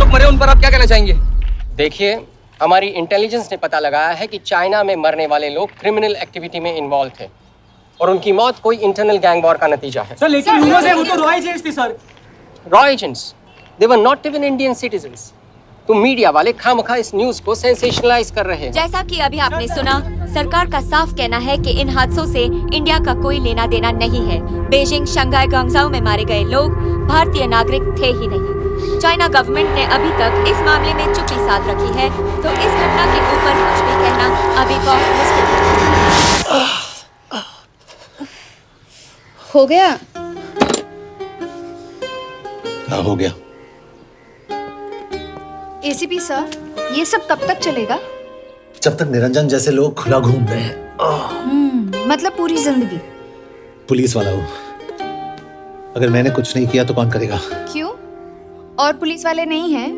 लोग मरे उन पर आप क्या कहना चाहेंगे? देखिए, हमारी इंटेलिजेंस ने पता लगाया है कि चाइना में मरने वाले लोग क्रिमिनल एक्टिविटी में इन्वॉल्व थे और उनकी मौत कोई इंटरनल गैंग वॉर का नतीजा है। सर लेकिन ह्यूमर्स है, वो तो रॉ एजेंट्स थे sir. Raw agents? They were not even Indian citizens. तो मीडिया वाले खामखा इस न्यूज को सेंसेशनलाइज कर रहे हैं। जैसा कि अभी आपने सुना, सरकार का साफ कहना है कि इन हादसों से इंडिया का कोई लेना देना नहीं है। बीजिंग, शंघाई, ग्वांगझाओ में मारे गए लोग भारतीय नागरिक थे ही नहीं। चाइना गवर्नमेंट ने अभी तक इस मामले में चुप्पी साध रखी है, तो इस घटना के ऊपर कुछ भी कहना अभी बहुत मुश्किल हो गया। हाँ, हो गया। एसीपी सर, ये सब कब तक चलेगा? जब तक निरंजन जैसे लोग खुला घूम रहे हैं। मतलब पूरी जिंदगी? पुलिस वाला हूँ, अगर मैंने कुछ नहीं किया तो कौन करेगा? क्यों? और पुलिस वाले नहीं हैं?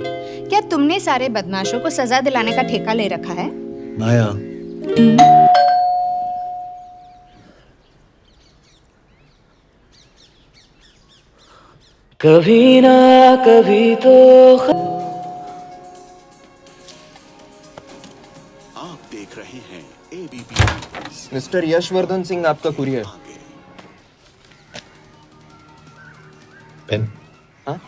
क्या तुमने सारे बदमाशों को सजा दिलाने का ठेका ले रखा है? माया, कभी ना कभी तो आप देख रहे हैं एबीपी। मिस्टर यशवर्धन सिंह, आपका कुरियर। पेन। हाँ?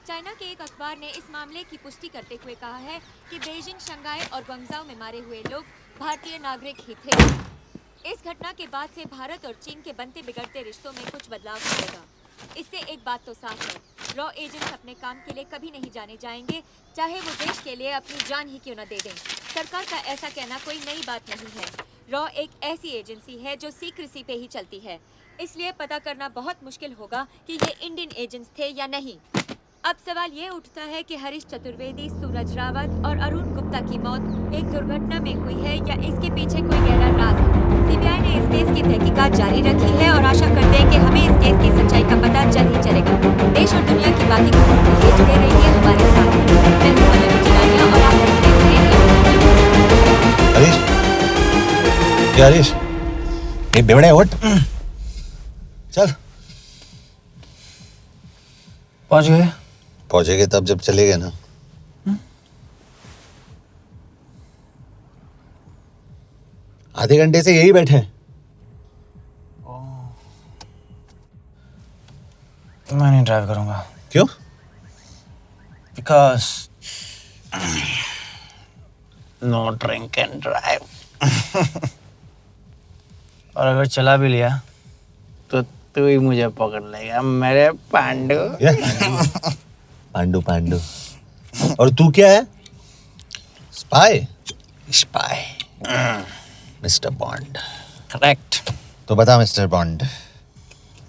चाइना के एक अखबार ने इस मामले की पुष्टि करते हुए कहा है कि बीजिंग, शंघाई और ग्वांगझाओ में मारे हुए लोग भारतीय नागरिक ही थे। इस घटना के बाद से भारत और चीन के बनते बिगड़ते रिश्तों में कुछ बदलाव आएगा। इससे एक बात तो साफ है, रॉ एजेंट्स अपने काम के लिए कभी नहीं जाने जाएंगे, चाहे वो देश के लिए अपनी जान ही क्यों न दे दें। सरकार का ऐसा कहना कोई नई बात नहीं है। रॉ एक ऐसी एजेंसी है जो सीक्रेसी पे ही चलती है, इसलिए पता करना बहुत मुश्किल होगा कि ये इंडियन एजेंट्स थे या नहीं। अब सवाल ये उठता है कि हरीश चतुर्वेदी, सूरज रावत और अरुण गुप्ता की मौत एक दुर्घटना में हुई है या इसके पीछे कोई गहरा राज है। सीबीआई ने इस केस की तहकीकात जारी रखी है और आशा करते हैं कि हमें इस केस की सच्चाई का पता जल्द ही चलेगा। देश और दुनिया की बाकी खबरों के लिए जुड़े रहिए हमारे साथ। मैं हूं पल्लवी चिरानिया और आप देख रहे हैं हरीश, क्या हरीश? ये बेवड़े उठ, चल। पहुंच गए? पहुंचेगे तब जब चलेगा ना। आधे घंटे से यही बैठे हैं। मैं नहीं ड्राइव करूंगा। क्यों? Because no drink and drive. और अगर चला भी लिया तो तू ही मुझे पकड़ लेगा, मेरे पांडु। पांडु पांडु। और तू क्या है? Spy? Spy. Mister bond. Correct. तो बता मिस्टर बॉन्ड,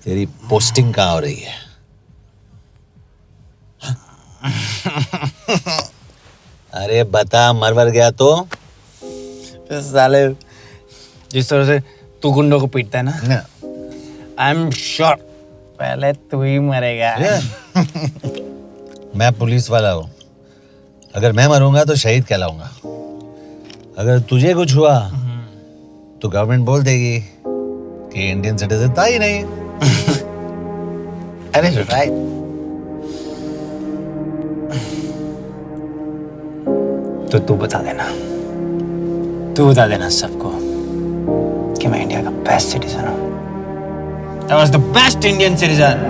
तेरी पोस्टिंग कहाँ हो रही है? अरे बता, मरवर गया तो? साले, जिस तरह से तू गुंडों को पीटता है ना, आई एम श्योर पहले तू ही मरेगा। मैं पुलिस वाला हूँ, अगर मैं मरूंगा तो शहीद कहलाऊंगा। अगर तुझे कुछ हुआ तो गवर्नमेंट बोल देगी कि इंडियन सिटीजन था ही नहीं। अरे राइट। तो तू बता देना सबको कि मैं इंडिया का बेस्ट सिटीजन हूँ। I was the best Indian citizen.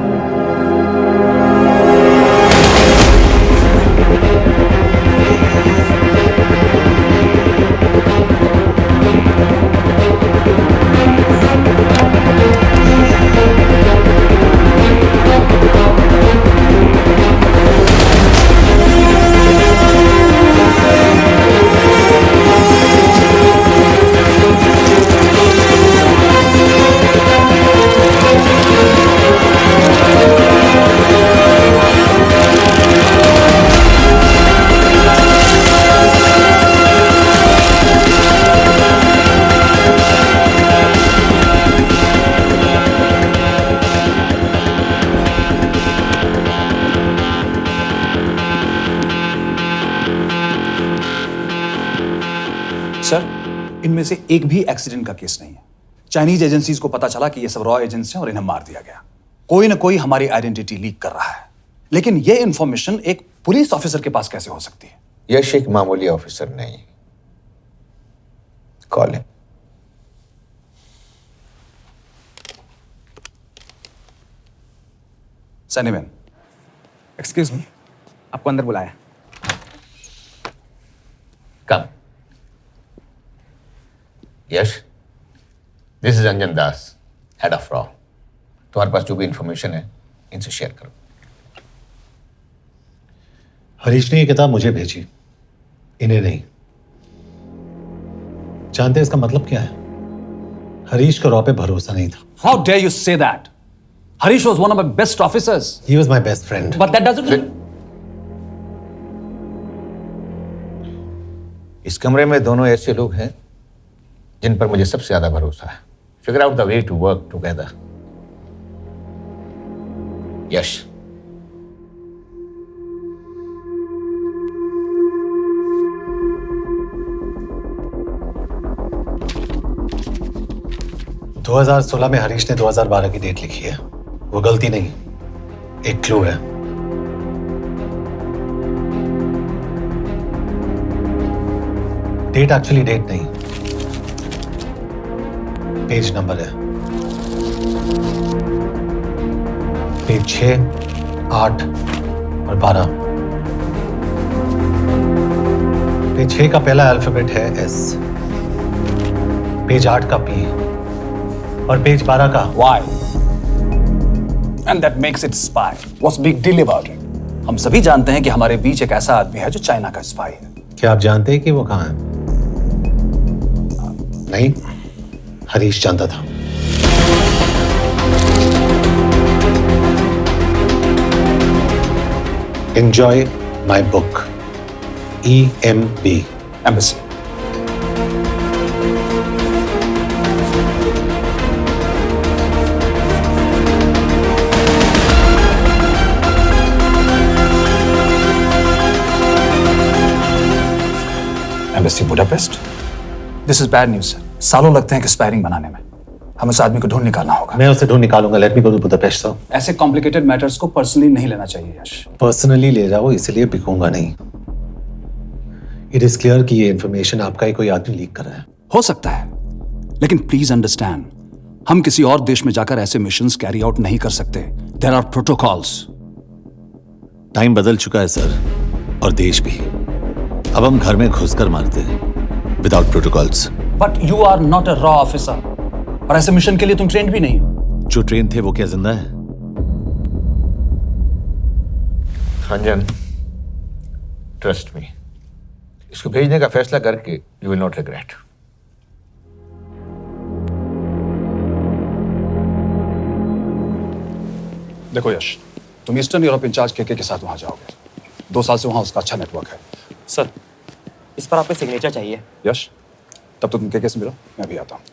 Sir, इनमें से एक भी एक्सीडेंट का केस नहीं है। चाइनीज एजेंसीज को पता चला कि ये सब रॉ एजेंट्स हैं और इन्हें मार दिया गया। कोई ना कोई हमारी आइडेंटिटी लीक कर रहा है। लेकिन ये इंफॉर्मेशन एक पुलिस ऑफिसर के पास कैसे हो सकती है? यश एक मामूली ऑफिसर नहीं। Call him. Sunnyman, excuse me, आपको अंदर बुलाया। Come. Yash, this is Anjan Das, head of रॉ। तुम्हारे पास जो भी इंफॉर्मेशन है इनसे शेयर करो। हरीश ने ये किताब मुझे भेजी, इन्हें नहीं। जानते हैं इसका मतलब क्या है? हरीश को रॉ पे भरोसा नहीं था। How dare you say that? Harish was one of my best officers. He was my best friend. But that doesn't. इस कमरे में दोनों ऐसे लोग हैं जिन पर मुझे सबसे ज्यादा भरोसा है। Figure out the way to work together. Yash, दो 2016 में हरीश ने 2012 की डेट लिखी है। वो गलती नहीं, एक क्लू है। डेट एक्चुअली डेट नहीं, पेज नंबर है। पेज 6, 8 और 12। पेज 6 का पहला अल्फाबेट है S, पेज 8 का P और पेज 12 का Why? And that makes it spy. What's big deal about it? हम सभी जानते हैं कि हमारे बीच एक ऐसा आदमी है जो चाइना का स्पाई है। क्या आप जानते हैं कि वो कहाँ है? नहीं, हरीश जानता था। Enjoy my book. EMB. Embassy. Embassy Budapest. This is bad news sir. सालों लगते हैं एक्सपायरिंग बनाने में। हमें उस आदमी को ढूंढ निकालना होगा। मैं उसे ढूंढ निकालूंगा। Let me go to Budapest sir. ऐसे कॉम्प्लिकेटेड मैटर्स को पर्सनली नहीं लेना चाहिए यश। पर्सनली ले जाओ, इसलिए बिकूंगा नहीं। इट इज क्लियर कि ये इंफॉर्मेशन आपका ही कोई आदमी लीक कर रहा है। हो सकता है, लेकिन प्लीज अंडरस्टैंड, हम किसी और देश में जाकर ऐसे मिशंस कैरी आउट नहीं कर सकते। There are protocols. टाइम बदल चुका है सर, और देश भी। अब हम घर में घुसकर मारते हैं without protocols. But you are not a रॉ ऑफिसर, और ऐसे मिशन के लिए तुम ट्रेंड भी नहीं हो। जो ट्रेन थे वो क्या जिंदा है? अंजन, ट्रस्ट मी, इसको भेजने का फैसला करके यू विल नॉट रिग्रेट। देखो यश, तुम ईस्टर्न यूरोप इंचार्ज के साथ वहां जाओगे। 2 साल से वहां उसका अच्छा नेटवर्क है। सर, इस पर आपके सिग्नेचर चाहिए। यश, तब तो तुम के से मिलो, मैं भी आता हूँ।